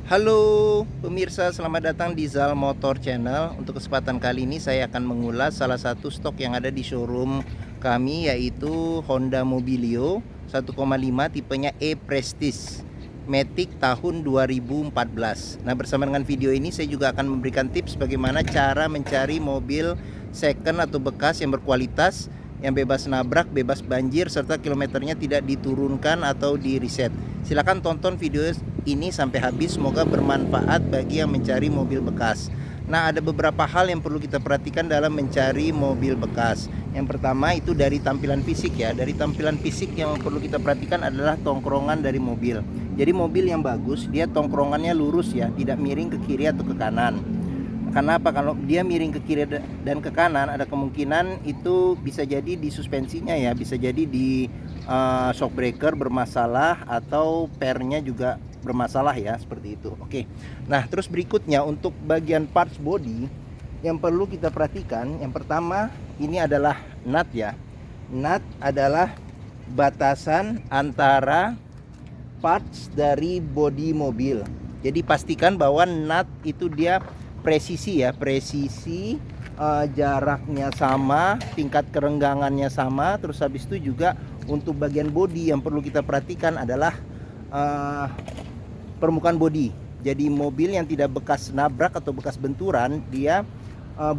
Halo pemirsa, selamat datang di Zal Motor Channel. Untuk kesempatan kali ini saya akan mengulas salah satu stok yang ada di showroom kami, yaitu Honda Mobilio 1,5 tipenya E-Prestige Matic tahun 2014. Nah, bersama dengan video ini saya juga akan memberikan tips bagaimana cara mencari mobil second atau bekas yang berkualitas, yang bebas nabrak, bebas banjir, serta kilometernya tidak diturunkan atau di reset. Silahkan tonton video ini sampai habis, semoga bermanfaat bagi yang mencari mobil bekas. Nah, ada beberapa hal yang perlu kita perhatikan dalam mencari mobil bekas. Yang pertama itu dari tampilan fisik ya. Dari tampilan fisik yang perlu kita perhatikan adalah tongkrongan dari mobil. Jadi mobil yang bagus dia tongkrongannya lurus ya, tidak miring ke kiri atau ke kanan. Karena apa? Kalau dia miring ke kiri dan ke kanan, ada kemungkinan itu bisa jadi di suspensinya ya, bisa jadi di shock breaker bermasalah atau pernya juga bermasalah ya, seperti itu. Oke. Nah, terus berikutnya untuk bagian parts body yang perlu kita perhatikan, yang pertama ini adalah nut ya. Nut adalah batasan antara parts dari bodi mobil. Jadi pastikan bahwa nut itu dia presisi ya, presisi, jaraknya sama, tingkat kerenggangannya sama. Terus habis itu juga untuk bagian bodi yang perlu kita perhatikan adalah permukaan bodi. Jadi mobil yang tidak bekas nabrak atau bekas benturan, dia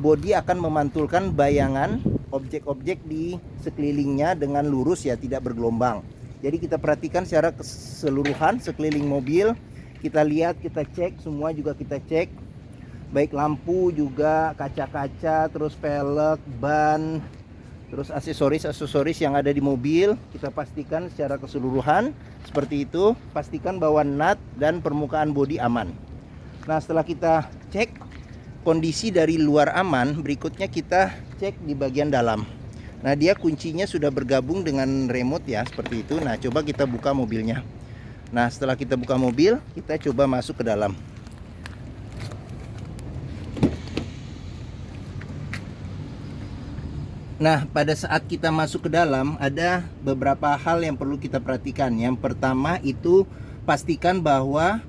bodi akan memantulkan bayangan objek-objek di sekelilingnya dengan lurus ya, tidak bergelombang. Jadi kita perhatikan secara keseluruhan sekeliling mobil, kita lihat, kita cek, semua juga kita cek, baik lampu juga, kaca-kaca, terus velg, ban, terus aksesoris yang ada di mobil, kita pastikan secara keseluruhan seperti itu. Pastikan bahwa nut dan permukaan bodi aman. Nah, setelah kita cek kondisi dari luar aman, berikutnya kita cek di bagian dalam. Nah, dia kuncinya sudah bergabung dengan remote ya, seperti itu. Nah, coba kita buka mobilnya. Nah, setelah kita buka mobil, kita coba masuk ke dalam. Nah, pada saat kita masuk ke dalam, ada beberapa hal yang perlu kita perhatikan. Yang pertama itu pastikan bahwa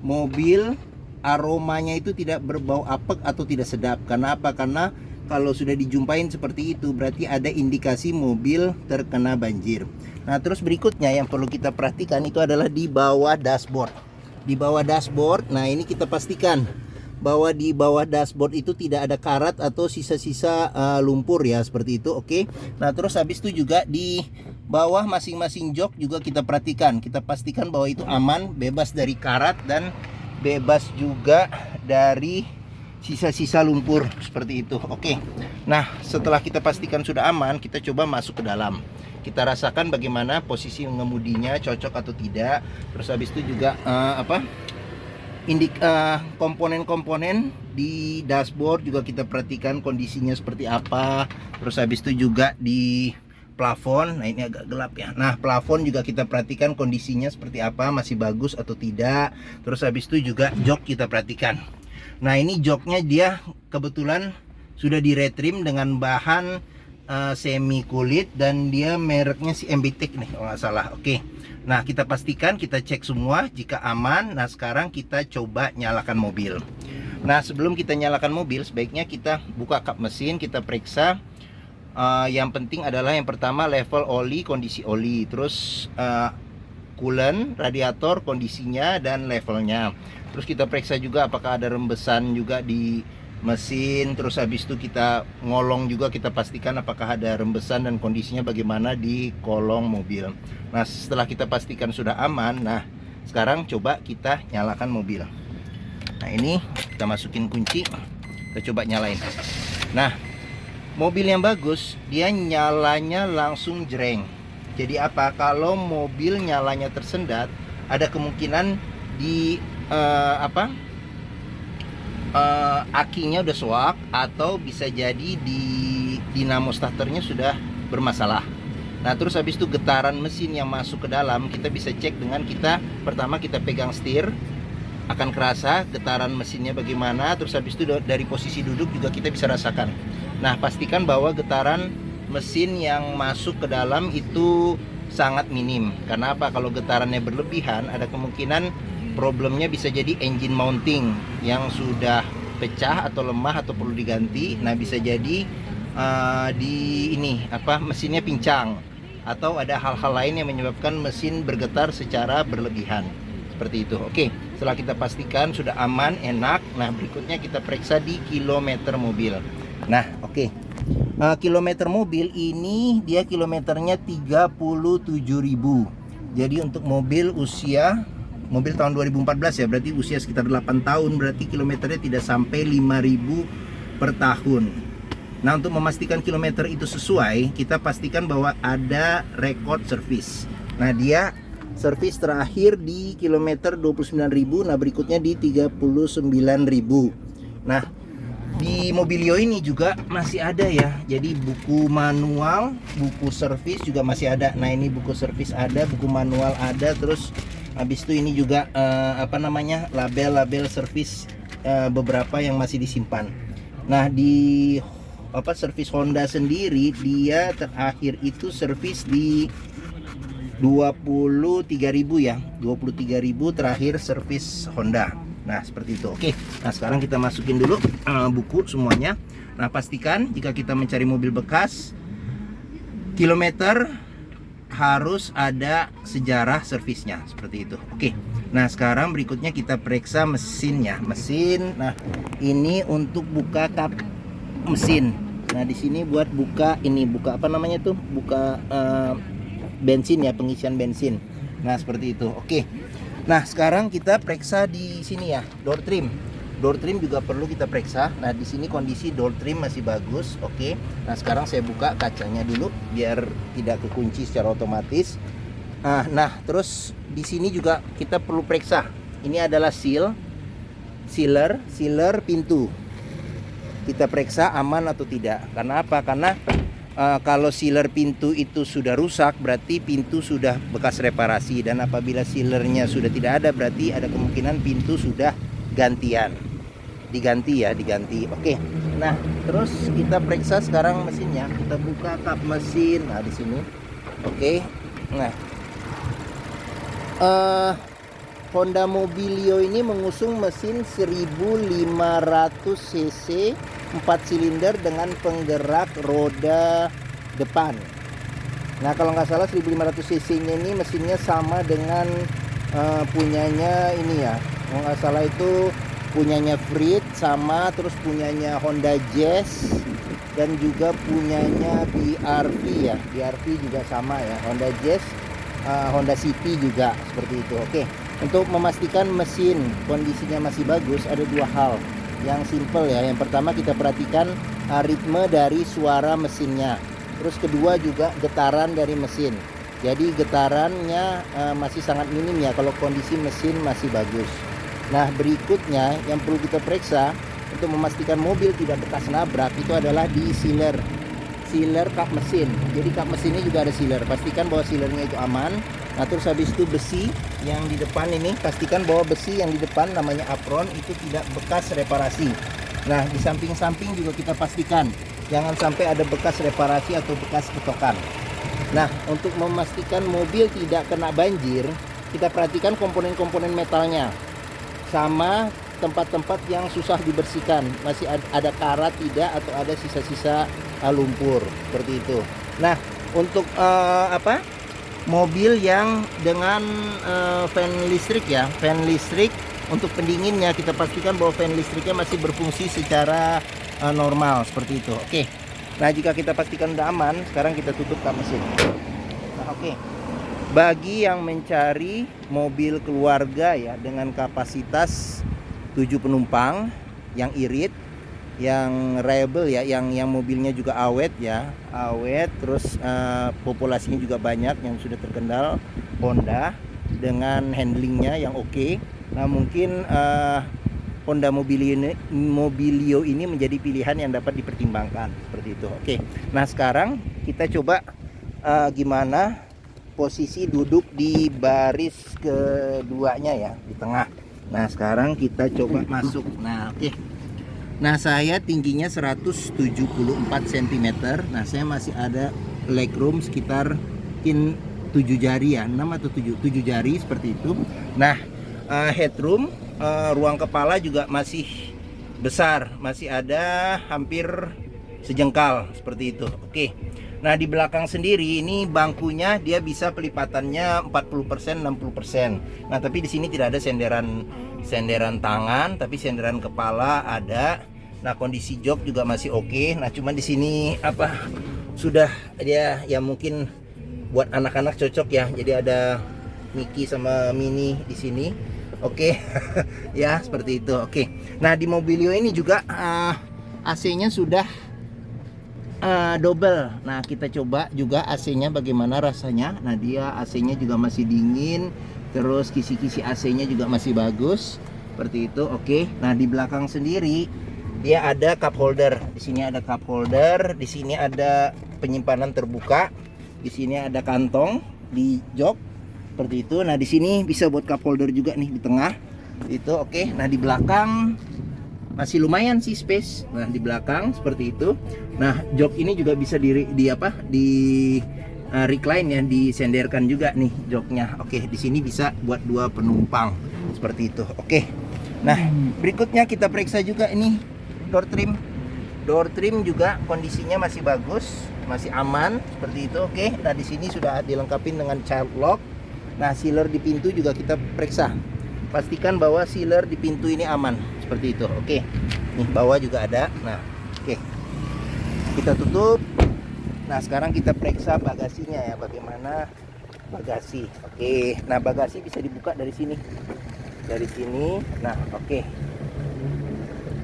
mobil aromanya itu tidak berbau apek atau tidak sedap. Karena apa? Karena kalau sudah dijumpain seperti itu, berarti ada indikasi mobil terkena banjir. Nah, terus berikutnya yang perlu kita perhatikan itu adalah di bawah dashboard. Di bawah dashboard, nah ini kita pastikan bahwa di bawah dashboard itu tidak ada karat atau sisa-sisa lumpur ya, seperti itu. Oke. Nah, terus habis itu juga di bawah masing-masing jok juga kita perhatikan. Kita pastikan bahwa itu aman, bebas dari karat dan bebas juga dari sisa-sisa lumpur, seperti itu. Oke. Nah, setelah kita pastikan sudah aman, kita coba masuk ke dalam. Kita rasakan bagaimana posisi mengemudinya, cocok atau tidak. Terus habis itu juga komponen-komponen di dashboard juga kita perhatikan kondisinya seperti apa. Terus habis itu juga di plafon, nah ini agak gelap ya. Nah, plafon juga kita perhatikan kondisinya seperti apa, masih bagus atau tidak. Terus habis itu juga jok kita perhatikan. Nah, ini joknya dia kebetulan sudah di-retrim dengan bahan semi kulit dan dia mereknya si MBTEK nih kalau nggak salah. Oke. Nah, kita pastikan, kita cek semua jika aman. Nah, sekarang kita coba nyalakan mobil. Nah, sebelum kita nyalakan mobil, sebaiknya kita buka kap mesin, kita periksa. Yang penting adalah yang pertama level oli, kondisi oli, terus coolant, radiator, kondisinya dan levelnya. Terus kita periksa juga apakah ada rembesan juga di mesin. Terus habis itu kita ngolong juga, kita pastikan apakah ada rembesan dan kondisinya bagaimana di kolong mobil. Nah, setelah kita pastikan sudah aman, nah sekarang coba kita nyalakan mobil. Nah, ini kita masukin kunci, kita coba nyalain. Nah, mobil yang bagus dia nyalanya langsung jreng. Jadi apa? Kalau mobil nyalanya tersendat, ada kemungkinan di akinya udah soak, atau bisa jadi di dinamo starternya sudah bermasalah. Nah, terus habis itu getaran mesin yang masuk ke dalam kita bisa cek dengan kita pertama kita pegang setir, akan kerasa getaran mesinnya bagaimana. Terus habis itu dari posisi duduk juga kita bisa rasakan. Nah, pastikan bahwa getaran mesin yang masuk ke dalam itu sangat minim. Karena apa? Kalau getarannya berlebihan, ada kemungkinan problemnya bisa jadi engine mounting yang sudah pecah atau lemah atau perlu diganti. Nah, bisa jadi di ini mesinnya pincang, atau ada hal-hal lain yang menyebabkan mesin bergetar secara berlebihan. Seperti itu. Oke, setelah kita pastikan sudah aman, enak. Nah, berikutnya kita periksa di kilometer mobil. Nah, oke. Kilometer mobil ini dia kilometernya 37.000. Jadi untuk mobil tahun 2014 ya, berarti usia sekitar 8 tahun, berarti kilometernya tidak sampai 5.000 per tahun. Nah, untuk memastikan kilometer itu sesuai, kita pastikan bahwa ada rekod servis. Nah, dia servis terakhir di kilometer 29.000, nah berikutnya di 39.000. Nah, di Mobilio ini juga masih ada ya. Jadi buku manual, buku servis juga masih ada. Nah, ini buku servis ada, buku manual ada, terus habis itu ini juga label-label servis beberapa yang masih disimpan. Nah, di servis Honda sendiri dia terakhir itu servis di 23.000 ya. 23.000 terakhir servis Honda. Nah, seperti itu. Oke. Nah, sekarang kita masukin dulu buku semuanya. Nah, pastikan jika kita mencari mobil bekas, kilometer harus ada sejarah servisnya, seperti itu. Oke. Nah, sekarang berikutnya kita periksa mesinnya. Mesin. Nah, ini untuk buka kap mesin. Nah, di sini buat buka buka bensin ya, pengisian bensin. Nah, seperti itu. Oke. Nah, sekarang kita periksa di sini ya, door trim. Door trim juga perlu kita periksa. Nah, di sini kondisi door trim masih bagus. Oke. Nah, sekarang saya buka kacanya dulu biar tidak kekunci secara otomatis. Nah, terus di sini juga kita perlu periksa. Ini adalah sealer pintu. Kita periksa aman atau tidak. Karena apa? Karena kalau sealer pintu itu sudah rusak, berarti pintu sudah bekas reparasi. Dan apabila sealernya sudah tidak ada, berarti ada kemungkinan pintu sudah diganti. Oke. Nah, terus kita periksa sekarang mesinnya. Kita buka kap mesin. Nah, di sini. Oke. Nah, Honda Mobilio ini mengusung mesin 1500 cc 4 silinder dengan penggerak roda depan. Nah, kalau nggak salah 1500 cc ini mesinnya sama dengan punyanya ini ya. Kalau nggak salah itu punyanya Freed, sama, terus punyanya Honda Jazz, dan juga punyanya BRV ya. BRV juga sama ya. Honda Jazz, Honda City juga seperti itu. Oke. Untuk memastikan mesin kondisinya masih bagus, ada dua hal yang simple ya. Yang pertama, kita perhatikan ritme dari suara mesinnya. Terus kedua juga getaran dari mesin. Jadi getarannya masih sangat minim ya kalau kondisi mesin masih bagus. Nah, berikutnya yang perlu kita periksa untuk memastikan mobil tidak bekas nabrak itu adalah di sealer kap mesin. Jadi kap mesinnya juga ada sealer. Pastikan bahwa sealernya itu aman. Nah, terus habis itu besi yang di depan ini, pastikan bahwa besi yang di depan namanya apron itu tidak bekas reparasi. Nah, di samping-samping juga kita pastikan jangan sampai ada bekas reparasi atau bekas ketokan. Nah, untuk memastikan mobil tidak kena banjir, kita perhatikan komponen-komponen metalnya. Sama tempat-tempat yang susah dibersihkan, masih ada karat tidak atau ada sisa-sisa lumpur seperti itu. Nah, untuk mobil yang dengan fan listrik ya, fan listrik untuk pendinginnya kita pastikan bahwa fan listriknya masih berfungsi secara normal seperti itu. Oke. Nah, jika kita pastikan udah aman, sekarang kita tutup kap mesin. Nah, oke. Bagi yang mencari mobil keluarga ya dengan kapasitas 7 penumpang yang irit, yang reliable ya, yang mobilnya juga awet ya, terus populasinya juga banyak yang sudah terkenal Honda dengan handlingnya yang oke. Nah, mungkin Honda Mobilio ini menjadi pilihan yang dapat dipertimbangkan seperti itu. Oke. Nah, sekarang kita coba gimana posisi duduk di baris keduanya ya, di tengah. Nah, sekarang kita coba masuk. Nah, oke. Nah, saya tingginya 174 cm. Nah, saya masih ada legroom sekitar mungkin 7 jari ya, 6 atau 7 jari seperti itu. Nah, headroom, ruang kepala juga masih besar, masih ada hampir sejengkal seperti itu. Oke. Nah, di belakang sendiri ini bangkunya dia bisa pelipatannya 40%, 60%. Nah, tapi di sini tidak ada senderan tangan, tapi senderan kepala ada. Nah, kondisi jok juga masih oke. Nah, cuman di sini sudah dia ya mungkin buat anak-anak cocok ya. Jadi ada Mickey sama Minnie di sini. Oke. Ya, seperti itu. Oke. Nah, di Mobilio ini juga AC-nya sudah double. Nah, kita coba juga AC-nya bagaimana rasanya. Nah, dia AC-nya juga masih dingin. Terus kisi-kisi AC-nya juga masih bagus. Seperti itu. Oke. Nah, di belakang sendiri dia ada cup holder. Di sini ada cup holder, di sini ada penyimpanan terbuka. Di sini ada kantong di jok. Seperti itu. Nah, di sini bisa buat cup holder juga nih di tengah. Itu oke. Nah, di belakang masih lumayan sih space. Nah, di belakang seperti itu. Nah, jok ini juga bisa recline ya, disenderkan juga nih joknya. Oke, di sini bisa buat 2 penumpang seperti itu. Oke. Nah, berikutnya kita periksa juga ini door trim. Door trim juga kondisinya masih bagus, masih aman seperti itu. Oke. Nah, di sini sudah dilengkapi dengan child lock. Nah, sealer di pintu juga kita periksa. Pastikan bahwa sealer di pintu ini aman seperti itu. Oke. Nih bawah juga ada. Nah, oke. Kita tutup. Nah, sekarang kita periksa bagasinya ya, bagaimana bagasi. Oke. Nah, bagasi bisa dibuka dari sini. Dari sini. Nah, oke.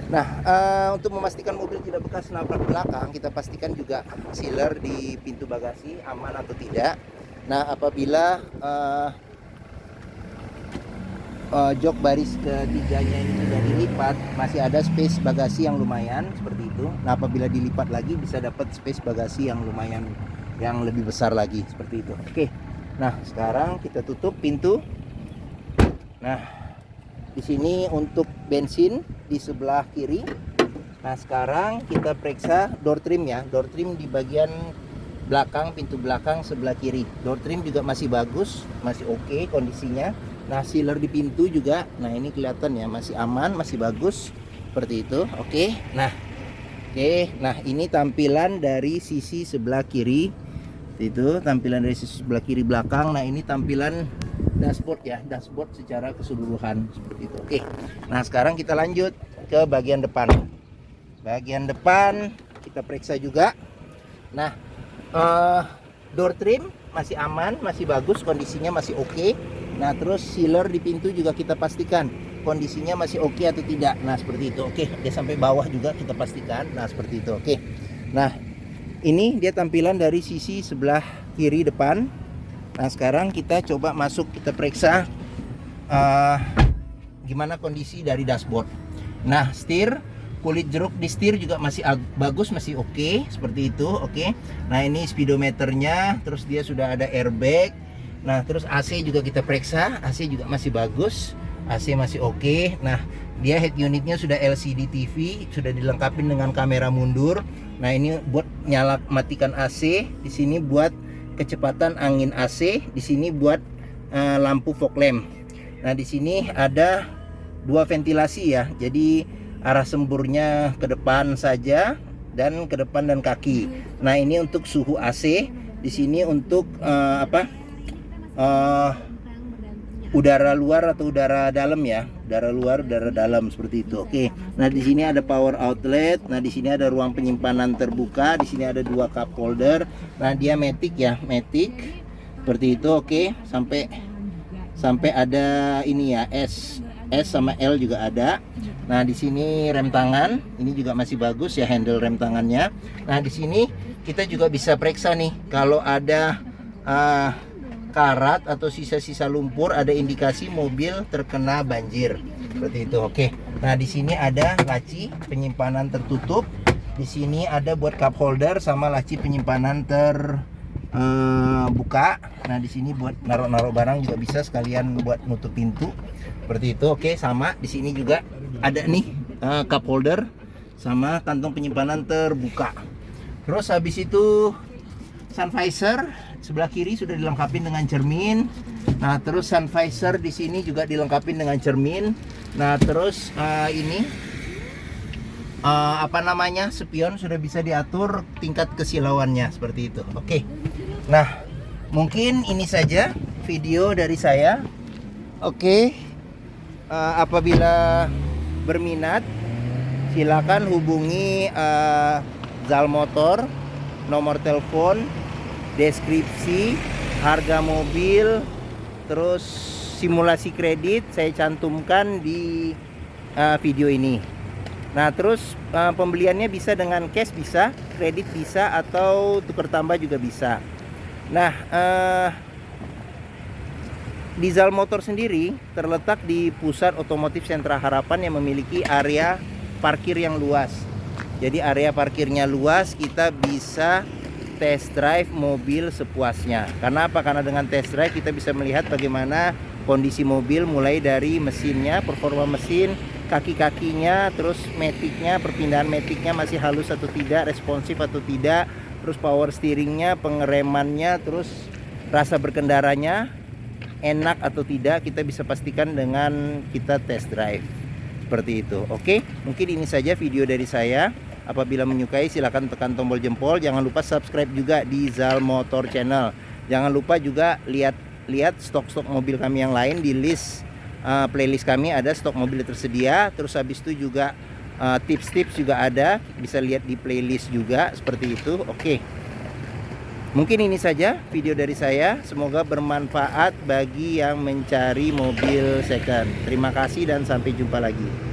Nah, untuk memastikan mobil tidak bekas nabrak belakang, kita pastikan juga sealer di pintu bagasi aman atau tidak. Nah, apabila jok baris ketiganya ini sudah dilipat, masih ada space bagasi yang lumayan seperti itu. Nah, apabila dilipat lagi bisa dapat space bagasi yang lumayan, yang lebih besar lagi seperti itu. Oke. Nah, sekarang kita tutup pintu. Nah, di sini untuk bensin di sebelah kiri. Nah, sekarang kita periksa door trim ya. Door trim di bagian belakang, pintu belakang sebelah kiri. Door trim juga masih bagus, masih oke kondisinya. Nah, sealer di pintu juga, nah ini kelihatan ya, masih aman, masih bagus seperti itu. Oke. Nah, oke. Nah, ini tampilan dari sisi sebelah kiri. Itu tampilan dari sisi sebelah kiri belakang. Nah, ini tampilan dashboard ya, dashboard secara keseluruhan seperti itu. Oke. Nah, sekarang kita lanjut ke bagian depan. Bagian depan kita periksa juga. Nah, door trim masih aman, masih bagus, kondisinya masih oke. Nah, terus sealer di pintu juga kita pastikan kondisinya masih oke atau tidak. Nah, seperti itu. Oke, dia sampai bawah juga kita pastikan. Nah, seperti itu. Oke. Nah, ini dia tampilan dari sisi sebelah kiri depan. Nah, sekarang kita coba masuk, kita periksa gimana kondisi dari dashboard. Nah, kulit jeruk di setir juga masih bagus, masih oke, seperti itu. Oke. Nah, ini speedometernya, terus dia sudah ada airbag. Nah, terus AC juga kita periksa, AC juga masih bagus, AC masih oke. Nah, dia head unitnya sudah LCD TV, sudah dilengkapi dengan kamera mundur. Nah, ini buat nyala matikan AC, di sini buat kecepatan angin AC, di sini buat lampu fog lamp. Nah, di sini ada 2 ventilasi ya, jadi arah semburnya ke depan saja dan ke depan dan kaki. Nah, ini untuk suhu AC, di sini untuk udara luar atau udara dalam ya, udara luar, udara dalam seperti itu. Oke. Nah, di sini ada power outlet. Nah, di sini ada ruang penyimpanan terbuka. Di sini ada 2 cup holder. Nah, dia matic ya, matic seperti itu. Oke. Sampai ada ini ya, S sama L juga ada. Nah, di sini rem tangan, ini juga masih bagus ya, handle rem tangannya. Nah, di sini kita juga bisa periksa nih kalau ada karat atau sisa-sisa lumpur, ada indikasi mobil terkena banjir seperti itu. Oke. Nah, di sini ada laci penyimpanan tertutup. Di sini ada buat cup holder sama laci penyimpanan terbuka. Nah, di sini buat naruh-naruh barang juga bisa, sekalian buat nutup pintu seperti itu. Oke, sama di sini juga ada nih cup holder sama kantong penyimpanan terbuka. Terus habis itu sun visor sebelah kiri sudah dilengkapi dengan cermin. Nah, terus sun visor di sini juga dilengkapi dengan cermin. Nah, terus ini apa namanya, spion sudah bisa diatur tingkat kesilauannya seperti itu. Oke. Nah, mungkin ini saja video dari saya. Oke. Apabila berminat, silakan hubungi Zal Motor, nomor telepon, deskripsi, harga mobil, terus simulasi kredit saya cantumkan di video ini. Nah, terus pembeliannya bisa dengan cash, bisa kredit, bisa atau tukar tambah juga bisa. Nah, di Zal Motor sendiri terletak di pusat otomotif Sentra Harapan yang memiliki area parkir yang luas. Jadi area parkirnya luas, kita bisa test drive mobil sepuasnya. Karena apa? Karena dengan test drive kita bisa melihat bagaimana kondisi mobil, mulai dari mesinnya, performa mesin, kaki-kakinya, terus maticnya, perpindahan maticnya masih halus atau tidak, responsif atau tidak, terus power steeringnya, pengeremannya, terus rasa berkendaranya enak atau tidak, kita bisa pastikan dengan kita test drive seperti itu. Oke, mungkin ini saja video dari saya. Apabila menyukai silahkan tekan tombol jempol. Jangan lupa subscribe juga di Zal Motor Channel. Jangan lupa juga lihat stok-stok mobil kami yang lain di list playlist kami, ada stok mobil tersedia. Terus habis itu juga tips-tips juga ada, bisa lihat di playlist juga seperti itu. Oke. Mungkin ini saja video dari saya. Semoga bermanfaat bagi yang mencari mobil second. Terima kasih dan sampai jumpa lagi.